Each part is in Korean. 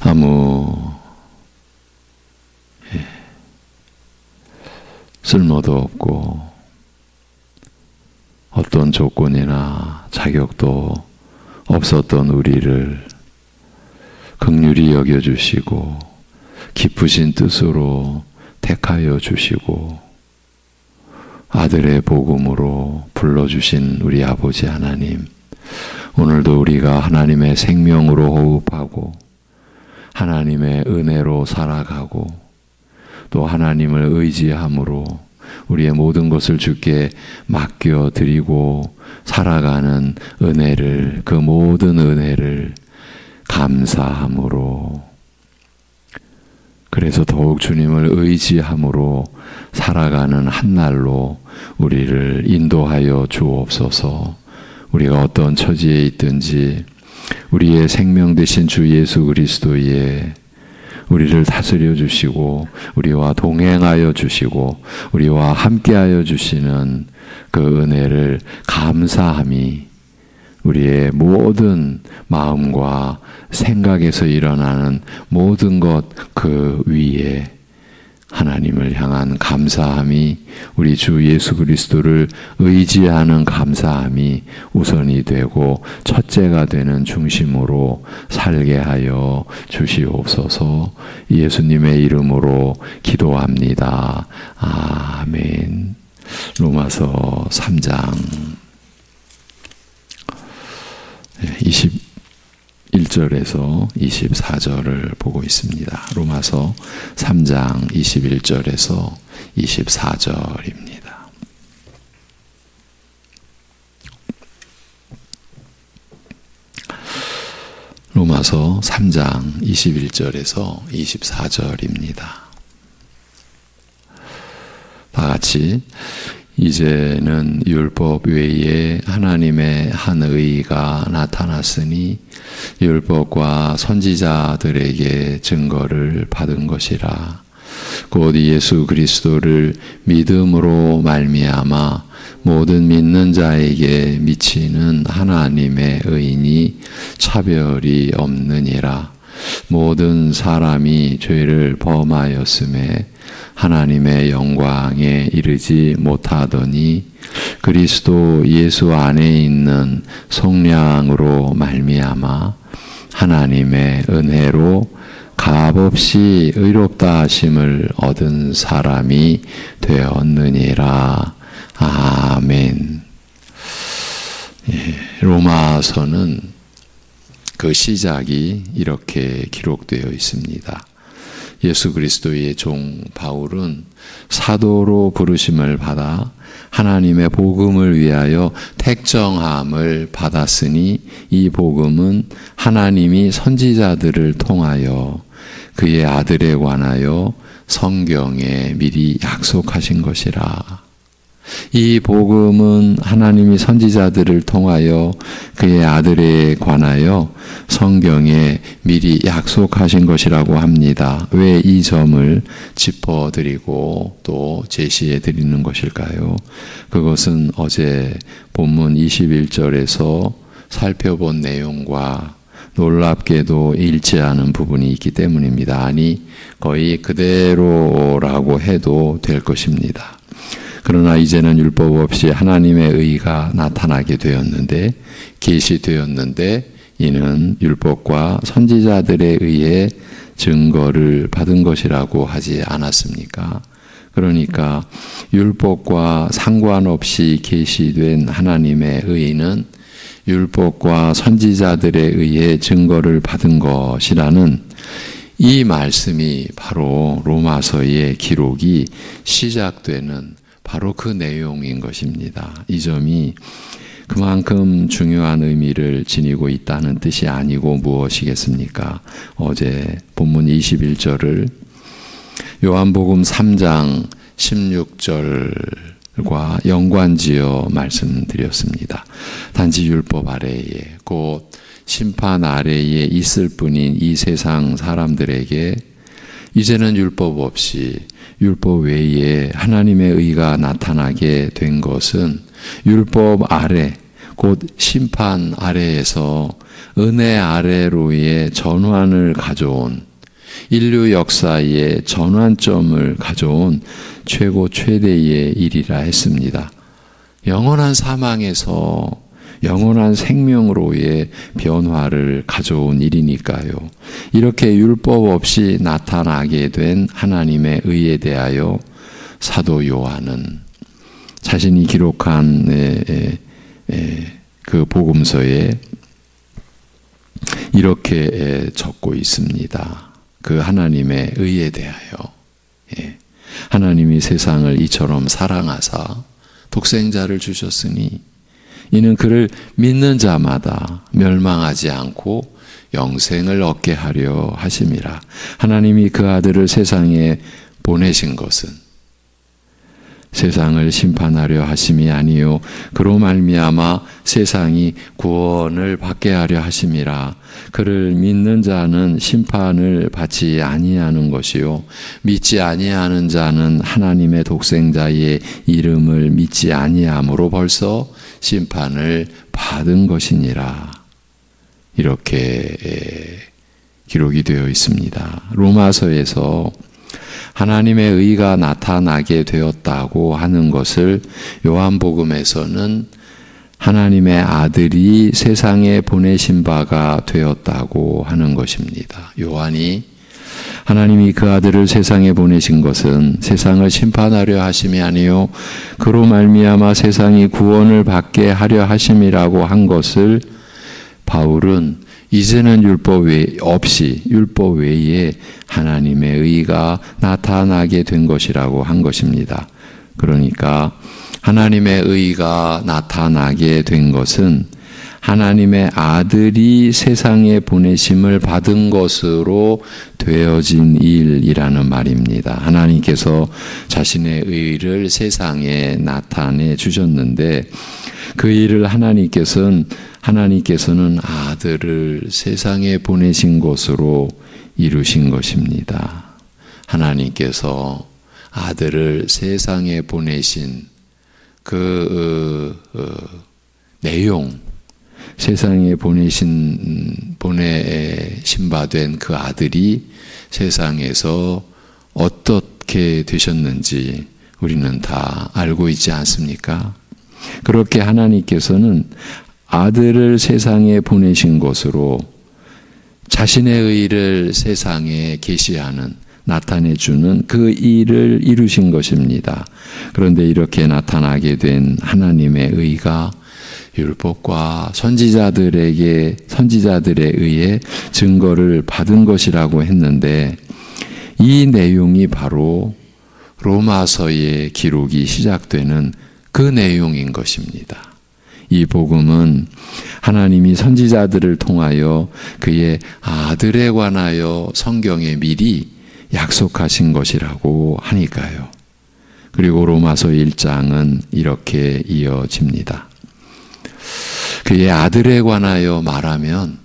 아무 쓸모도 없고 어떤 조건이나 자격도 없었던 우리를 긍휼히 여겨주시고 기쁘신 뜻으로 택하여 주시고 아들의 복음으로 불러주신 우리 아버지 하나님, 오늘도 우리가 하나님의 생명으로 호흡하고 하나님의 은혜로 살아가고 또 하나님을 의지함으로 우리의 모든 것을 주께 맡겨드리고 살아가는 은혜를, 그 모든 은혜를 감사함으로, 그래서 더욱 주님을 의지함으로 살아가는 한날로 우리를 인도하여 주옵소서. 우리가 어떤 처지에 있든지 우리의 생명 되신 주 예수 그리스도의 우리를 다스려 주시고 우리와 동행하여 주시고 우리와 함께하여 주시는 그 은혜를 감사함이 우리의 모든 마음과 생각에서 일어나는 모든 것 그 위에 하나님을 향한 감사함이, 우리 주 예수 그리스도를 의지하는 감사함이 우선이 되고 첫째가 되는 중심으로 살게 하여 주시옵소서. 예수님의 이름으로 기도합니다. 아멘. 로마서 3장 21절에서 24절을 보고 있습니다. 로마서 3장 21절에서 24절입니다. 로마서 3장 21절에서 24절입니다. 다 같이 이제는 율법 외에 하나님의 한 의가 나타났으니 율법과 선지자들에게 증거를 받은 것이라. 곧 예수 그리스도를 믿음으로 말미암아 모든 믿는 자에게 미치는 하나님의 의인이 차별이 없느니라. 모든 사람이 죄를 범하였음에 하나님의 영광에 이르지 못하더니 그리스도 예수 안에 있는 속량으로 말미암아 하나님의 은혜로 값없이 의롭다 하심을 얻은 사람이 되었느니라. 아멘. 로마서는 그 시작이 이렇게 기록되어 있습니다. 예수 그리스도의 종 바울은 사도로 부르심을 받아 하나님의 복음을 위하여 택정함을 받았으니 이 복음은 하나님이 선지자들을 통하여 그의 아들에 관하여 성경에 미리 약속하신 것이라. 이 복음은 하나님이 선지자들을 통하여 그의 아들에 관하여 성경에 미리 약속하신 것이라고 합니다. 왜 이 점을 짚어드리고 또 제시해 드리는 것일까요? 그것은 어제 본문 21절에서 살펴본 내용과 놀랍게도 일치하는 부분이 있기 때문입니다. 아니, 거의 그대로라고 해도 될 것입니다. 그러나 이제는 율법 없이 하나님의 의가 나타나게 되었는데, 계시되었는데, 이는 율법과 선지자들에 의해 증거를 받은 것이라고 하지 않았습니까? 그러니까 율법과 상관없이 계시된 하나님의 의는 율법과 선지자들에 의해 증거를 받은 것이라는 이 말씀이 바로 로마서의 기록이 시작되는 바로 그 내용인 것입니다. 이 점이 그만큼 중요한 의미를 지니고 있다는 뜻이 아니고 무엇이겠습니까? 어제 본문 21절을 요한복음 3장 16절과 연관지어 말씀드렸습니다. 단지 율법 아래에 곧 심판 아래에 있을 뿐인 이 세상 사람들에게 이제는 율법 없이 율법 외에 하나님의 의가 나타나게 된 것은 율법 아래 곧 심판 아래에서 은혜 아래로의 전환을 가져온, 인류 역사의 전환점을 가져온 최고 최대의 일이라 했습니다. 영원한 사망에서 영원한 생명으로의 변화를 가져온 일이니까요. 이렇게 율법 없이 나타나게 된 하나님의 의에 대하여 사도 요한은 자신이 기록한 그 복음서에 이렇게 적고 있습니다. 그 하나님의 의에 대하여, 하나님이 세상을 이처럼 사랑하사 독생자를 주셨으니 이는 그를 믿는 자마다 멸망하지 않고 영생을 얻게 하려 하심이라. 하나님이 그 아들을 세상에 보내신 것은 세상을 심판하려 하심이 아니요 그로 말미암아 세상이 구원을 받게 하려 하심이라. 그를 믿는 자는 심판을 받지 아니하는 것이요 믿지 아니하는 자는 하나님의 독생자의 이름을 믿지 아니함으로 벌써 심판을 받은 것이니라. 이렇게 기록이 되어 있습니다. 로마서에서 하나님의 의가 나타나게 되었다고 하는 것을 요한복음에서는 하나님의 아들이 세상에 보내신 바가 되었다고 하는 것입니다. 요한이 하나님이 그 아들을 세상에 보내신 것은 세상을 심판하려 하심이 아니요 그로 말미암아 세상이 구원을 받게 하려 하심이라고 한 것을 바울은 이제는 율법 없이 율법 외에 하나님의 의가 나타나게 된 것이라고 한 것입니다. 그러니까 하나님의 의가 나타나게 된 것은 하나님의 아들이 세상에 보내심을 받은 것으로 되어진 일이라는 말입니다. 하나님께서 자신의 의를 세상에 나타내 주셨는데 그 일을 하나님께서는 아들을 세상에 보내신 것으로 이루신 것입니다. 하나님께서 아들을 세상에 보내신 그 내용, 세상에 보내신 바 된 그 아들이 세상에서 어떻게 되셨는지 우리는 다 알고 있지 않습니까? 그렇게 하나님께서는 아들을 세상에 보내신 것으로 자신의 의를 세상에 계시하는, 나타내주는 그 일을 이루신 것입니다. 그런데 이렇게 나타나게 된 하나님의 의가 율법과 선지자들에 의해 증거를 받은 것이라고 했는데 이 내용이 바로 로마서의 기록이 시작되는 그 내용인 것입니다. 이 복음은 하나님이 선지자들을 통하여 그의 아들에 관하여 성경에 미리 약속하신 것이라고 하니까요. 그리고 로마서 1장은 이렇게 이어집니다. 그의 아들에 관하여 말하면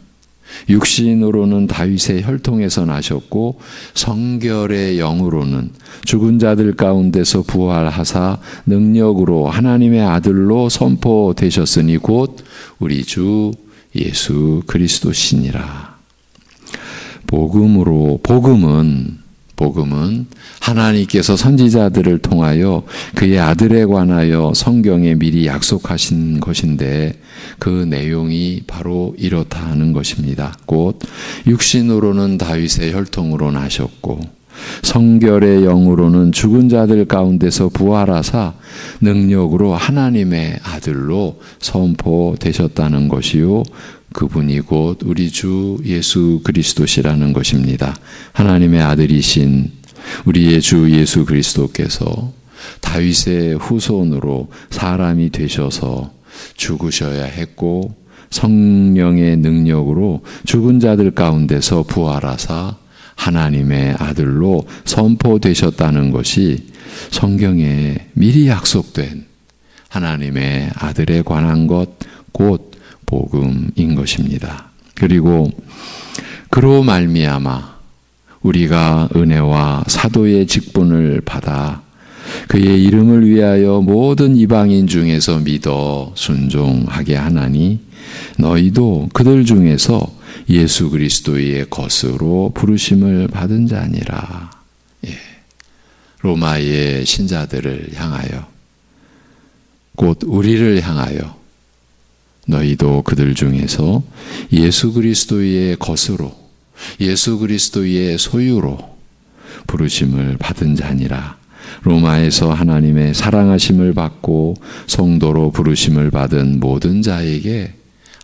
육신으로는 다윗의 혈통에서 나셨고 성결의 영으로는 죽은 자들 가운데서 부활하사 능력으로 하나님의 아들로 선포되셨으니 곧 우리 주 예수 그리스도시니라. 복음은 하나님께서 선지자들을 통하여 그의 아들에 관하여 성경에 미리 약속하신 것인데 그 내용이 바로 이렇다 하는 것입니다. 곧 육신으로는 다윗의 혈통으로 나셨고 성결의 영으로는 죽은 자들 가운데서 부활하사 능력으로 하나님의 아들로 선포되셨다는 것이요 그분이 곧 우리 주 예수 그리스도시라는 것입니다. 하나님의 아들이신 우리의 주 예수 그리스도께서 다윗의 후손으로 사람이 되셔서 죽으셔야 했고 성령의 능력으로 죽은 자들 가운데서 부활하사 하나님의 아들로 선포되셨다는 것이 성경에 미리 약속된 하나님의 아들에 관한 것 곧 복음인 것입니다. 그리고 그로 말미암아 우리가 은혜와 사도의 직분을 받아 그의 이름을 위하여 모든 이방인 중에서 믿어 순종하게 하나니 너희도 그들 중에서 예수 그리스도의 것으로 부르심을 받은 자니라. 예. 로마의 신자들을 향하여 곧 우리를 향하여 너희도 그들 중에서 예수 그리스도의 것으로 예수 그리스도의 소유로 부르심을 받은 자니라. 로마에서 하나님의 사랑하심을 받고 성도로 부르심을 받은 모든 자에게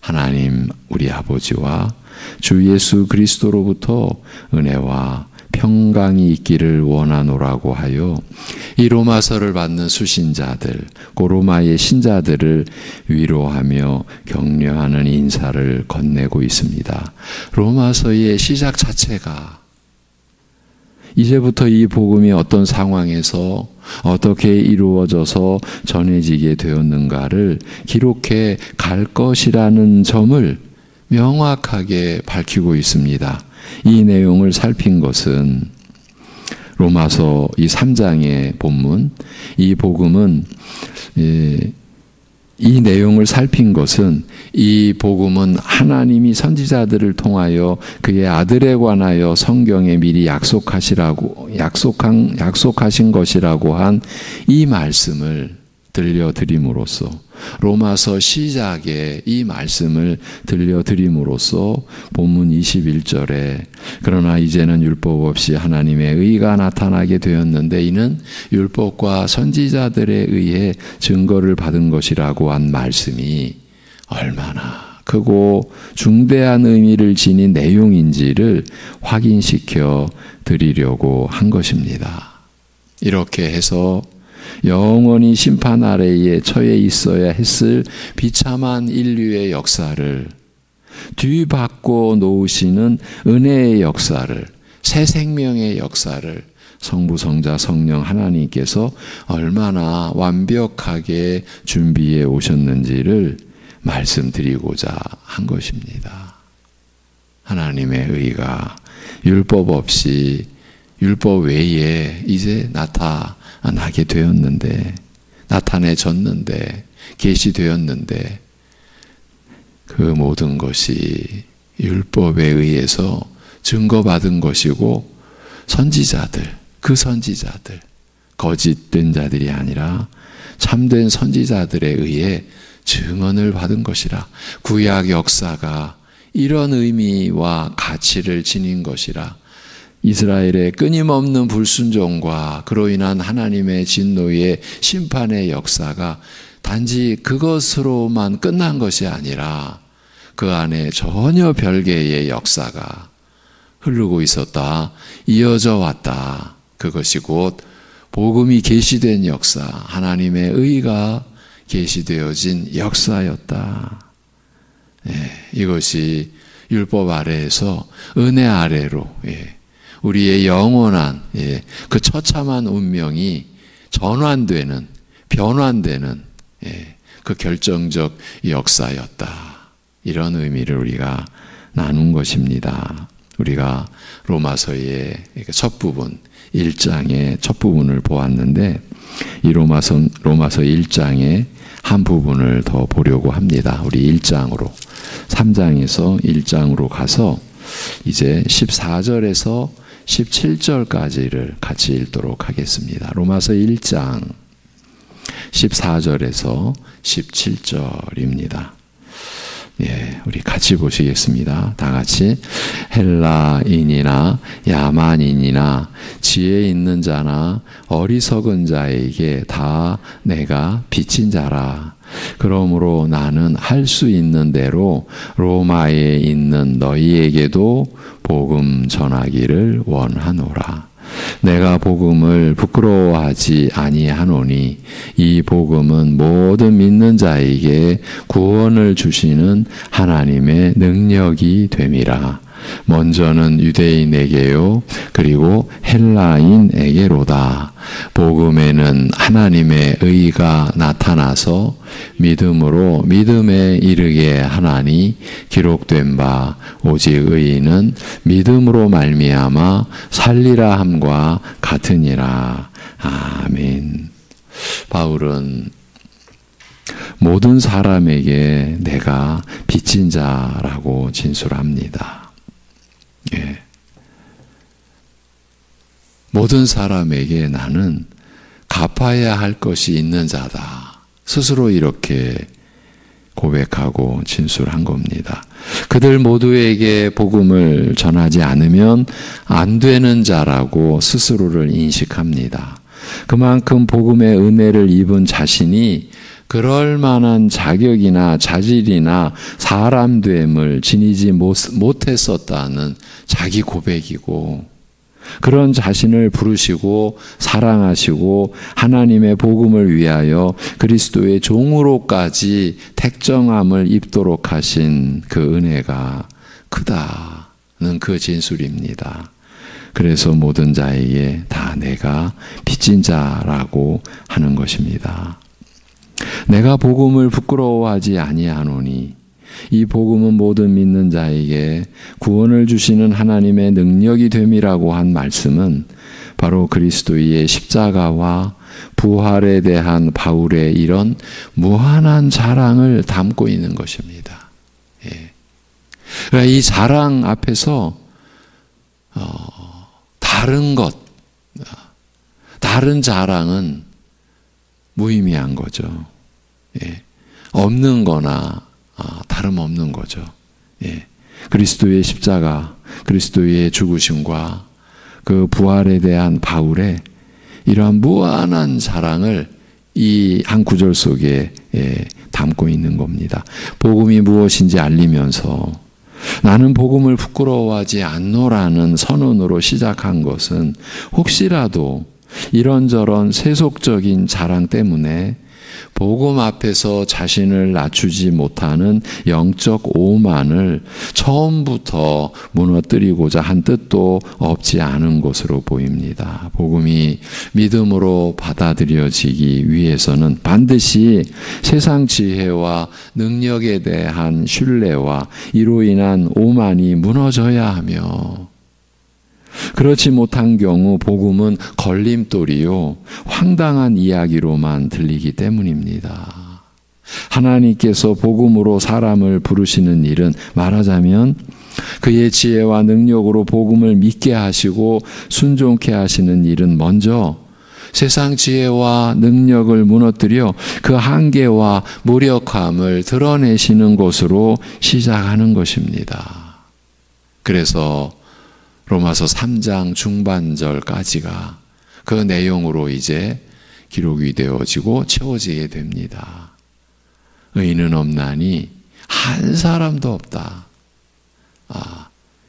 하나님 우리 아버지와 주 예수 그리스도로부터 은혜와 평강이 있기를 원하노라고 하여 이 로마서를 받는 수신자들, 그 로마의 신자들을 위로하며 격려하는 인사를 건네고 있습니다. 로마서의 시작 자체가 이제부터 이 복음이 어떤 상황에서 어떻게 이루어져서 전해지게 되었는가를 기록해 갈 것이라는 점을 명확하게 밝히고 있습니다. 이 내용을 살핀 것은 로마서 이 3장의 본문, 이 복음은 이 내용을 살핀 것은 이 복음은 하나님이 선지자들을 통하여 그의 아들에 관하여 성경에 미리 약속하신 것이라고 한 이 말씀을 들려드림으로써 로마서 시작에 이 말씀을 들려드림으로써 본문 21절에 그러나 이제는 율법 없이 하나님의 의가 나타나게 되었는데 이는 율법과 선지자들에 의해 증거를 받은 것이라고 한 말씀이 얼마나 크고 중대한 의미를 지닌 내용인지를 확인시켜 드리려고 한 것입니다. 이렇게 해서 영원히 심판 아래에 처해 있어야 했을 비참한 인류의 역사를 뒤바꿔 놓으시는 은혜의 역사를, 새 생명의 역사를 성부, 성자, 성령 하나님께서 얼마나 완벽하게 준비해 오셨는지를 말씀드리고자 한 것입니다. 하나님의 의가 율법 없이 율법 외에 이제 나타나게 되었는데, 나타내졌는데, 계시되었는데 그 모든 것이 율법에 의해서 증거받은 것이고 선지자들, 그 선지자들, 거짓된 자들이 아니라 참된 선지자들에 의해 증언을 받은 것이라. 구약 역사가 이런 의미와 가치를 지닌 것이라. 이스라엘의 끊임없는 불순종과 그로 인한 하나님의 진노의 심판의 역사가 단지 그것으로만 끝난 것이 아니라 그 안에 전혀 별개의 역사가 흐르고 있었다, 이어져 왔다. 그것이 곧 복음이 계시된 역사, 하나님의 의가 계시되어진 역사였다. 이것이 율법 아래에서 은혜 아래로 우리의 영원한 그 처참한 운명이 전환되는, 변환되는 그 결정적 역사였다. 이런 의미를 우리가 나눈 것입니다. 우리가 로마서의 첫 부분, 1장의 첫 부분을 보았는데 이 로마서 1장의 한 부분을 더 보려고 합니다. 우리 1장으로, 3장에서 1장으로 가서 이제 14절에서 17절까지를 같이 읽도록 하겠습니다. 로마서 1장 14절에서 17절입니다. 우리 같이 보시겠습니다. 다 같이. 헬라인이나 야만인이나 지혜 있는 자나 어리석은 자에게 다 내가 빚진 자라. 그러므로 나는 할 수 있는 대로 로마에 있는 너희에게도 복음 전하기를 원하노라. 내가 복음을 부끄러워하지 아니하노니 이 복음은 모든 믿는 자에게 구원을 주시는 하나님의 능력이 됨이라. 먼저는 유대인에게요, 그리고 헬라인에게로다. 복음에는 하나님의 의가 나타나서 믿음으로 믿음에 이르게 하나니 기록된 바 오직 의인은 믿음으로 말미암아 살리라 함과 같으니라. 아멘. 바울은 모든 사람에게 내가 빚진 자라고 진술합니다. 예. 모든 사람에게 나는 갚아야 할 것이 있는 자다. 스스로 이렇게 고백하고 진술한 겁니다. 그들 모두에게 복음을 전하지 않으면 안 되는 자라고 스스로를 인식합니다. 그만큼 복음의 은혜를 입은 자신이 그럴 만한 자격이나 자질이나 사람됨을 지니지 못했었다는 자기 고백이고, 그런 자신을 부르시고 사랑하시고 하나님의 복음을 위하여 그리스도의 종으로까지 택정함을 입도록 하신 그 은혜가 크다는 그 진술입니다. 그래서 모든 자에게 다 내가 빚진 자라고 하는 것입니다. 내가 복음을 부끄러워하지 아니하노니 이 복음은 모든 믿는 자에게 구원을 주시는 하나님의 능력이 됨이라고 한 말씀은 바로 그리스도의 십자가와 부활에 대한 바울의 이런 무한한 자랑을 담고 있는 것입니다. 예. 그러니까 이 자랑 앞에서 다른 자랑은 무의미한 거죠. 예. 없는 거나 다름없는 거죠. 예. 그리스도의 십자가, 그리스도의 죽으심과 그 부활에 대한 바울의 이러한 무한한 자랑을 이 한 구절 속에 담고 있는 겁니다. 복음이 무엇인지 알리면서 나는 복음을 부끄러워하지 않노라는 선언으로 시작한 것은 혹시라도 이런저런 세속적인 자랑 때문에 복음 앞에서 자신을 낮추지 못하는 영적 오만을 처음부터 무너뜨리고자 한 뜻도 없지 않은 것으로 보입니다. 복음이 믿음으로 받아들여지기 위해서는 반드시 세상 지혜와 능력에 대한 신뢰와 이로 인한 오만이 무너져야 하며, 그렇지 못한 경우 복음은 걸림돌이요 황당한 이야기로만 들리기 때문입니다. 하나님께서 복음으로 사람을 부르시는 일은 말하자면 그의 지혜와 능력으로 복음을 믿게 하시고 순종케 하시는 일은 먼저 세상 지혜와 능력을 무너뜨려 그 한계와 무력함을 드러내시는 것으로 시작하는 것입니다. 그래서 로마서 3장 중반절까지가 그 내용으로 이제 기록이 되어지고 채워지게 됩니다. 의인은 없나니 한 사람도 없다.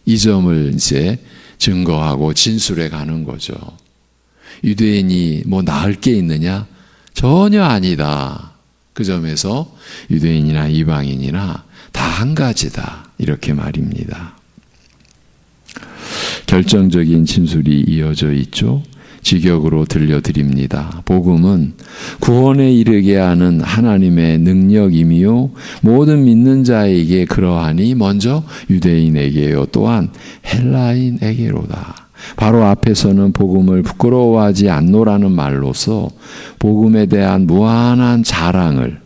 이 점을 이제 증거하고 진술해 가는 거죠. 유대인이 뭐 나을 게 있느냐? 전혀 아니다. 그 점에서 유대인이나 이방인이나 다 한 가지다. 이렇게 말입니다. 결정적인 진술이 이어져 있죠. 직역으로 들려드립니다. 복음은 구원에 이르게 하는 하나님의 능력이며 모든 믿는 자에게 그러하니 먼저 유대인에게요 또한 헬라인에게로다. 바로 앞에서는 복음을 부끄러워하지 않노라는 말로서 복음에 대한 무한한 자랑을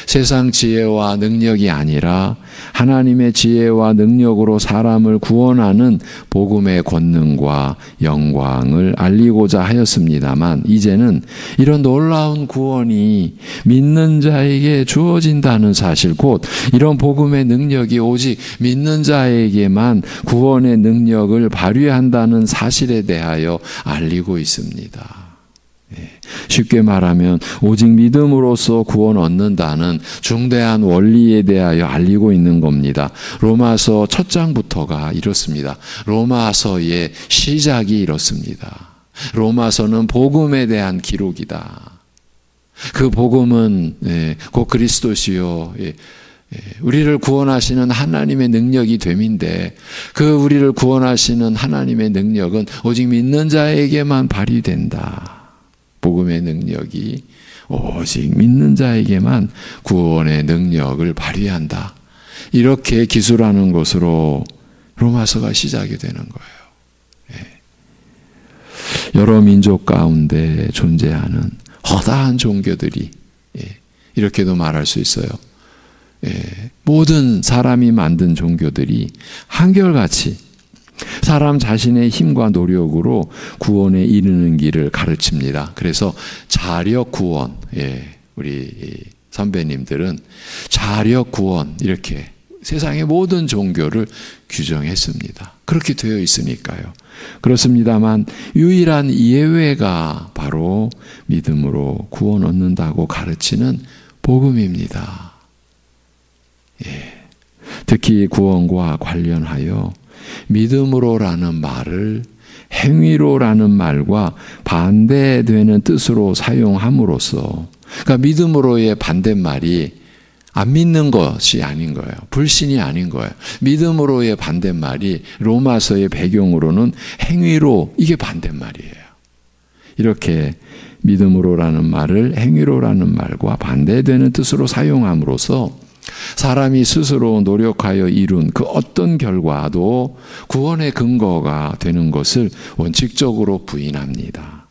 세상 지혜와 능력이 아니라 하나님의 지혜와 능력으로 사람을 구원하는 복음의 권능과 영광을 알리고자 하였습니다만, 이제는 이런 놀라운 구원이 믿는 자에게 주어진다는 사실, 곧 이런 복음의 능력이 오직 믿는 자에게만 구원의 능력을 발휘한다는 사실에 대하여 알리고 있습니다. 쉽게 말하면 오직 믿음으로써 구원 얻는다는 중대한 원리에 대하여 알리고 있는 겁니다. 로마서 첫 장부터가 이렇습니다. 로마서의 시작이 이렇습니다. 로마서는 복음에 대한 기록이다. 그 복음은 곧 그리스도시요 우리를 구원하시는 하나님의 능력이 됨인데, 그 우리를 구원하시는 하나님의 능력은 오직 믿는 자에게만 발휘된다. 복음의 능력이 오직 믿는 자에게만 구원의 능력을 발휘한다. 이렇게 기술하는 것으로 로마서가 시작이 되는 거예요. 여러 민족 가운데 존재하는 허다한 종교들이, 이렇게도 말할 수 있어요. 모든 사람이 만든 종교들이 한결같이 사람 자신의 힘과 노력으로 구원에 이르는 길을 가르칩니다. 그래서 자력 구원, 우리 선배님들은 자력 구원 이렇게 세상의 모든 종교를 규정했습니다. 그렇게 되어 있으니까요. 그렇습니다만 유일한 예외가 바로 믿음으로 구원 얻는다고 가르치는 복음입니다. 특히 구원과 관련하여 믿음으로라는 말을 행위로라는 말과 반대되는 뜻으로 사용함으로써, 그러니까 믿음으로의 반대말이 안 믿는 것이 아닌 거예요. 불신이 아닌 거예요. 믿음으로의 반대말이 로마서의 배경으로는 행위로, 이게 반대말이에요. 이렇게 믿음으로라는 말을 행위로라는 말과 반대되는 뜻으로 사용함으로써 사람이 스스로 노력하여 이룬 그 어떤 결과도 구원의 근거가 되는 것을 원칙적으로 부인합니다.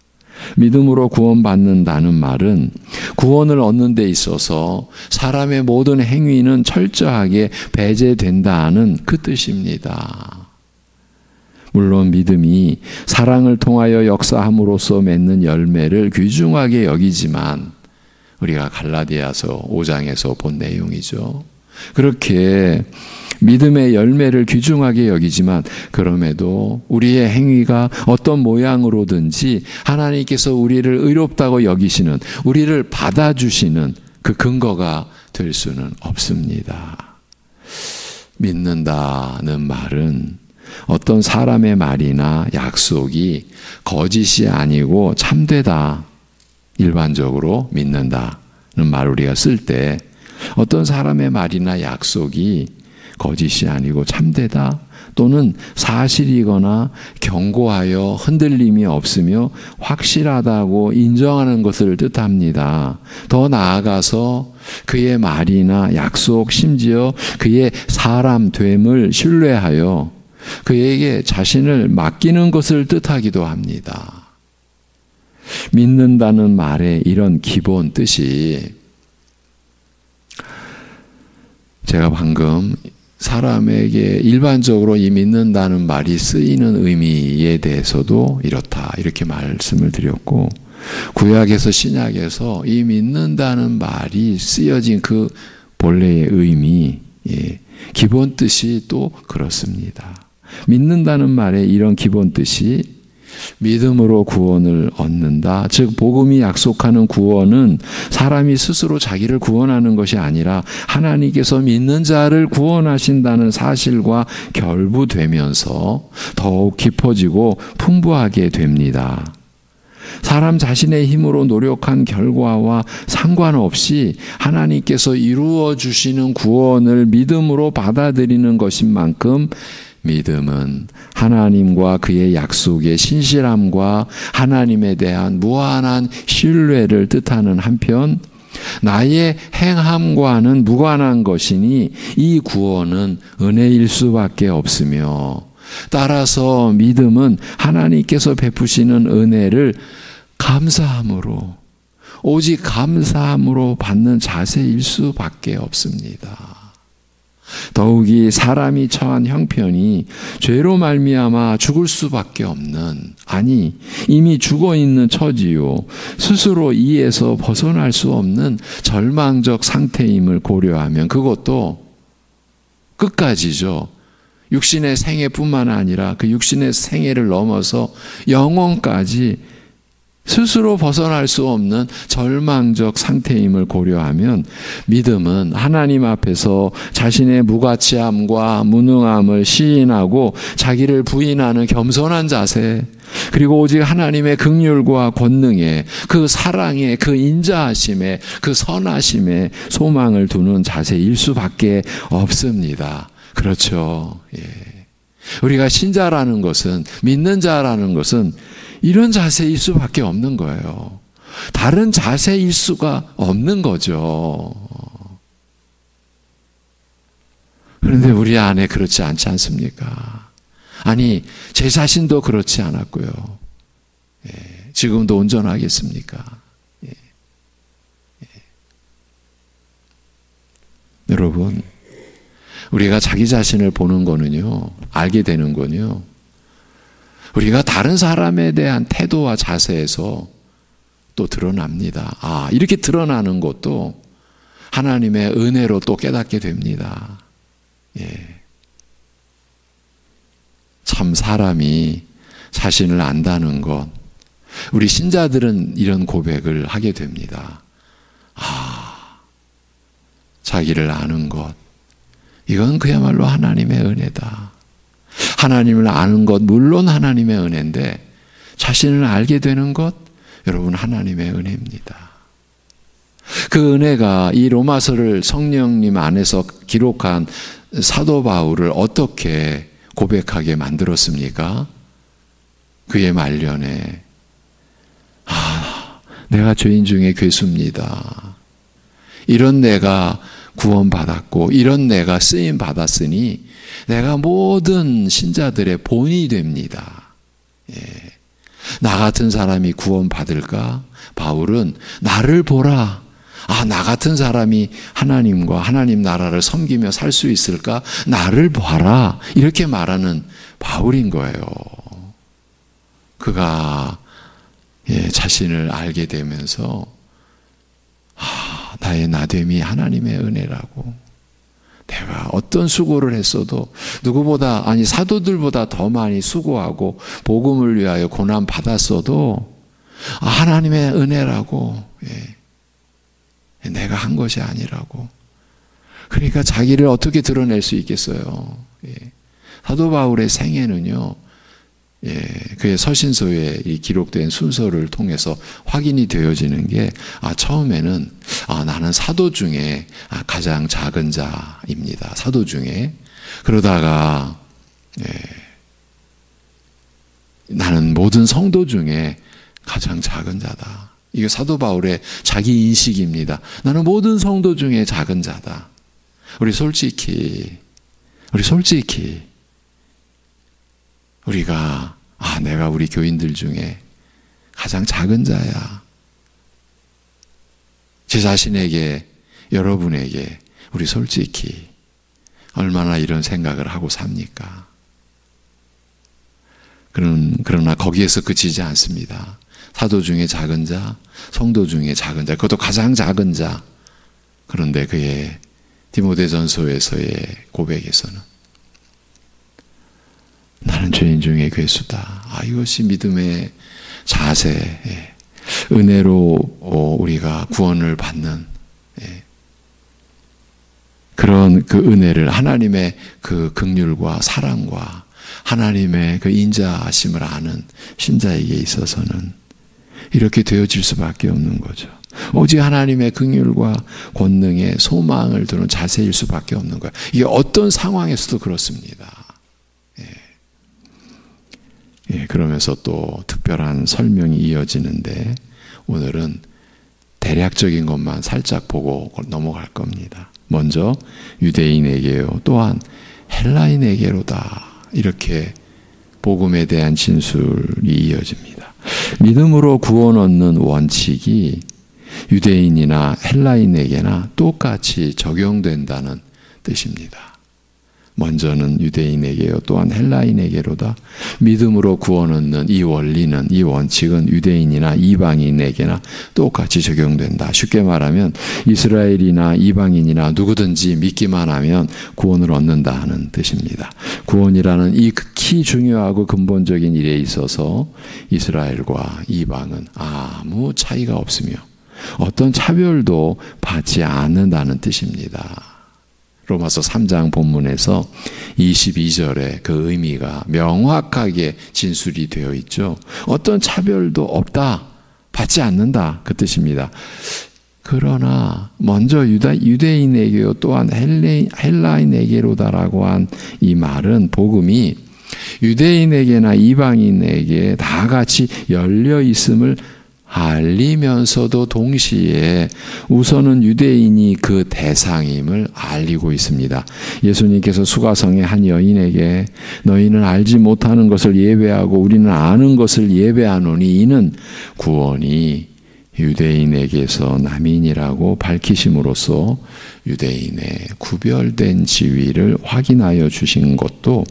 믿음으로 구원받는다는 말은 구원을 얻는 데 있어서 사람의 모든 행위는 철저하게 배제된다는 그 뜻입니다. 물론 믿음이 사랑을 통하여 역사함으로써 맺는 열매를 귀중하게 여기지만, 우리가 갈라디아서 5장에서 본 내용이죠. 그렇게 믿음의 열매를 귀중하게 여기지만 그럼에도 우리의 행위가 어떤 모양으로든지 하나님께서 우리를 의롭다고 여기시는, 우리를 받아주시는 그 근거가 될 수는 없습니다. 믿는다는 말은 어떤 사람의 말이나 약속이 거짓이 아니고 참되다, 일반적으로 믿는다는 말 우리가 쓸 때 어떤 사람의 말이나 약속이 거짓이 아니고 참되다 또는 사실이거나 견고하여 흔들림이 없으며 확실하다고 인정하는 것을 뜻합니다. 더 나아가서 그의 말이나 약속, 심지어 그의 사람됨을 신뢰하여 그에게 자신을 맡기는 것을 뜻하기도 합니다. 믿는다는 말의 이런 기본 뜻이, 제가 방금 사람에게 일반적으로 이 믿는다는 말이 쓰이는 의미에 대해서도 이렇다, 이렇게 말씀을 드렸고, 구약에서 신약에서 이 믿는다는 말이 쓰여진 그 본래의 의미, 기본 뜻이 또 그렇습니다. 믿는다는 말의 이런 기본 뜻이 믿음으로 구원을 얻는다. 즉 복음이 약속하는 구원은 사람이 스스로 자기를 구원하는 것이 아니라 하나님께서 믿는 자를 구원하신다는 사실과 결부되면서 더욱 깊어지고 풍부하게 됩니다. 사람 자신의 힘으로 노력한 결과와 상관없이 하나님께서 이루어 주시는 구원을 믿음으로 받아들이는 것인 만큼 믿음은 하나님과 그의 약속의 신실함과 하나님에 대한 무한한 신뢰를 뜻하는 한편, 나의 행함과는 무관한 것이니 이 구원은 은혜일 수밖에 없으며, 따라서 믿음은 하나님께서 베푸시는 은혜를 감사함으로, 오직 감사함으로 받는 자세일 수밖에 없습니다. 더욱이 사람이 처한 형편이 죄로 말미암아 죽을 수밖에 없는, 아니 이미 죽어있는 처지요 스스로 이에서 벗어날 수 없는 절망적 상태임을 고려하면 그것도 끝까지죠. 육신의 생애뿐만 아니라 그 육신의 생애를 넘어서 영혼까지 스스로 벗어날 수 없는 절망적 상태임을 고려하면 믿음은 하나님 앞에서 자신의 무가치함과 무능함을 시인하고 자기를 부인하는 겸손한 자세, 그리고 오직 하나님의 긍휼과 권능에, 그 사랑에, 그 인자하심에, 그 선하심에 소망을 두는 자세일 수밖에 없습니다. 그렇죠. 우리가 신자라는 것은, 믿는 자라는 것은 이런 자세일 수밖에 없는 거예요. 다른 자세일 수가 없는 거죠. 그런데 우리 안에 그렇지 않지 않습니까? 아니, 제 자신도 그렇지 않았고요. 지금도 온전하겠습니까? 여러분, 우리가 자기 자신을 보는 거는요, 알게 되는 거는요, 우리가 다른 사람에 대한 태도와 자세에서 또 드러납니다. 이렇게 드러나는 것도 하나님의 은혜로 또 깨닫게 됩니다. 참 사람이 자신을 안다는 것, 우리 신자들은 이런 고백을 하게 됩니다. 자기를 아는 것, 이건 그야말로 하나님의 은혜다. 하나님을 아는 것, 물론 하나님의 은혜인데 자신을 알게 되는 것, 여러분 하나님의 은혜입니다. 그 은혜가 이 로마서를 성령님 안에서 기록한 사도 바울을 어떻게 고백하게 만들었습니까? 그의 말년에 내가 죄인 중에 괴수입니다. 이런 내가 구원받았고 이런 내가 쓰임 받았으니 내가 모든 신자들의 본이 됩니다. 나 같은 사람이 구원받을까? 바울은 나를 보라. 나 같은 사람이 하나님과 하나님 나라를 섬기며 살 수 있을까? 나를 봐라. 이렇게 말하는 바울인 거예요. 그가 자신을 알게 되면서 나의 나됨이 하나님의 은혜라고. 내가 어떤 수고를 했어도 누구보다 사도들보다 더 많이 수고하고 복음을 위하여 고난 받았어도 하나님의 은혜라고. 내가 한 것이 아니라고. 그러니까 자기를 어떻게 드러낼 수 있겠어요. 사도 바울의 생애는요, 그의 서신서에 기록된 순서를 통해서 확인이 되어지는 게 처음에는 나는 사도 중에 가장 작은 자입니다. 사도 중에. 그러다가 나는 모든 성도 중에 가장 작은 자다. 이게 사도 바울의 자기 인식입니다. 나는 모든 성도 중에 작은 자다. 우리 솔직히 우리가 내가 우리 교인들 중에 가장 작은 자야. 제 자신에게, 여러분에게 우리 솔직히 얼마나 이런 생각을 하고 삽니까? 그러나 거기에서 그치지 않습니다. 사도 중에 작은 자, 성도 중에 작은 자, 그것도 가장 작은 자. 그런데 그의 디모데전서에서의 고백에서는 나는 죄인 중에 괴수다. 이것이 믿음의 자세, 은혜로 우리가 구원을 받는 그런 그 은혜를 하나님의 그 긍휼과 사랑과 하나님의 그 인자하심을 아는 신자에게 있어서는 이렇게 되어질 수밖에 없는 거죠. 오직 하나님의 긍휼과 권능의 소망을 두는 자세일 수밖에 없는 거예요. 이게 어떤 상황에서도 그렇습니다. 그러면서 또 특별한 설명이 이어지는데 오늘은 대략적인 것만 살짝 보고 넘어갈 겁니다. 먼저 유대인에게요, 또한 헬라인에게로다. 이렇게 복음에 대한 진술이 이어집니다. 믿음으로 구원 얻는 원칙이 유대인이나 헬라인에게나 똑같이 적용된다는 뜻입니다. 먼저는 유대인에게요, 또한 헬라인에게로다. 믿음으로 구원 얻는 이 원리는, 이 원칙은 유대인이나 이방인에게나 똑같이 적용된다. 쉽게 말하면 이스라엘이나 이방인이나 누구든지 믿기만 하면 구원을 얻는다 하는 뜻입니다. 구원이라는 이 극히 중요하고 근본적인 일에 있어서 이스라엘과 이방은 아무 차이가 없으며 어떤 차별도 받지 않는다는 뜻입니다. 로마서 3장 본문에서 22절에 그 의미가 명확하게 진술이 되어 있죠. 어떤 차별도 없다, 받지 않는다, 그 뜻입니다. 그러나 먼저 유대인에게요, 또한 헬라인에게로다라고 한 이 말은 복음이 유대인에게나 이방인에게 다 같이 열려 있음을 알리면서도 동시에 우선은 유대인이 그 대상임을 알리고 있습니다. 예수님께서 수가성의 한 여인에게 너희는 알지 못하는 것을 예배하고 우리는 아는 것을 예배하노니 이는 구원이 유대인에게서 남인이라고 밝히심으로써 유대인의 구별된 지위를 확인하여 주신 것도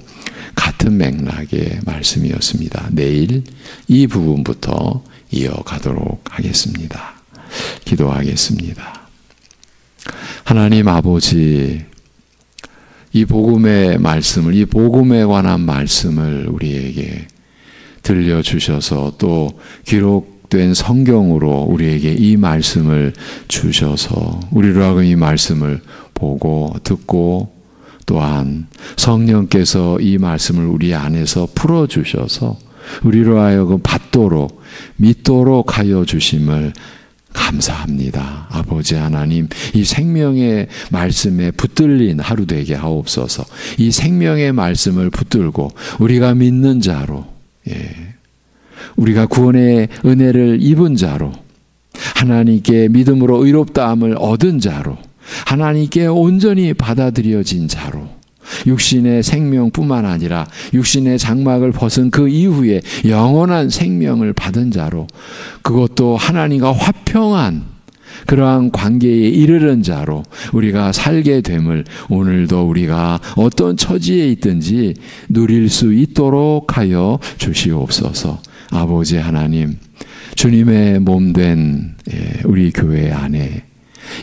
같은 맥락의 말씀이었습니다. 내일 이 부분부터 이어가도록 하겠습니다. 기도하겠습니다. 하나님 아버지, 이 복음의 말씀을, 이 복음에 관한 말씀을 우리에게 들려주셔서 또 기록된 성경으로 우리에게 이 말씀을 주셔서 우리로 하여금 이 말씀을 보고 듣고 또한 성령께서 이 말씀을 우리 안에서 풀어주셔서 우리로 하여금 받도록 믿도록 하여 주심을 감사합니다. 아버지 하나님, 이 생명의 말씀에 붙들린 하루 되게 하옵소서. 이 생명의 말씀을 붙들고 우리가 믿는 자로, 우리가 구원의 은혜를 입은 자로, 하나님께 믿음으로 의롭다함을 얻은 자로, 하나님께 온전히 받아들여진 자로, 육신의 생명뿐만 아니라 육신의 장막을 벗은 그 이후에 영원한 생명을 받은 자로, 그것도 하나님과 화평한 그러한 관계에 이르는 자로 우리가 살게 됨을 오늘도 우리가 어떤 처지에 있든지 누릴 수 있도록 하여 주시옵소서. 아버지 하나님, 주님의 몸된 우리 교회 안에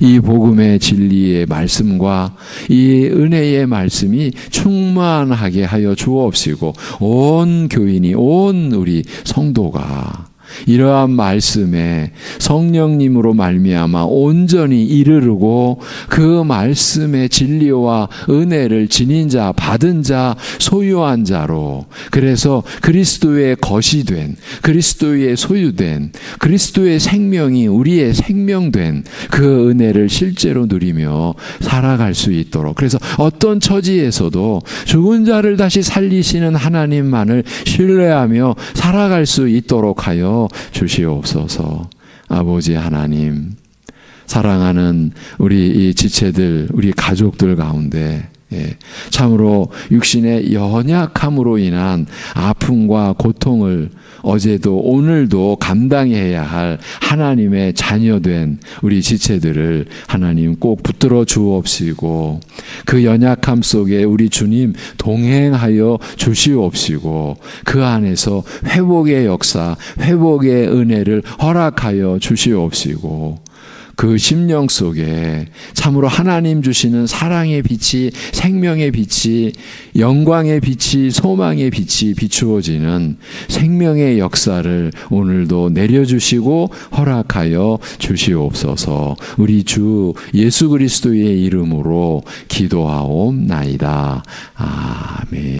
이 복음의 진리의 말씀과 이 은혜의 말씀이 충만하게 하여 주옵시고 온 교인이, 온 우리 성도가 이러한 말씀에 성령님으로 말미암아 온전히 이르르고 그 말씀의 진리와 은혜를 지닌 자, 받은 자, 소유한 자로, 그래서 그리스도의 것이 된, 그리스도의 소유된, 그리스도의 생명이 우리의 생명된 그 은혜를 실제로 누리며 살아갈 수 있도록, 그래서 어떤 처지에서도 죽은 자를 다시 살리시는 하나님만을 신뢰하며 살아갈 수 있도록 하여 주시옵소서. 아버지 하나님, 사랑하는 우리 이 지체들, 우리 가족들 가운데 참으로 육신의 연약함으로 인한 아픔과 고통을 어제도 오늘도 감당해야 할 하나님의 자녀된 우리 지체들을 하나님 꼭 붙들어 주옵시고 그 연약함 속에 우리 주님 동행하여 주시옵시고 그 안에서 회복의 역사, 회복의 은혜를 허락하여 주시옵시고 그 심령 속에 참으로 하나님 주시는 사랑의 빛이, 생명의 빛이, 영광의 빛이, 소망의 빛이 비추어지는 생명의 역사를 오늘도 내려주시고 허락하여 주시옵소서. 우리 주 예수 그리스도의 이름으로 기도하옵나이다. 아멘.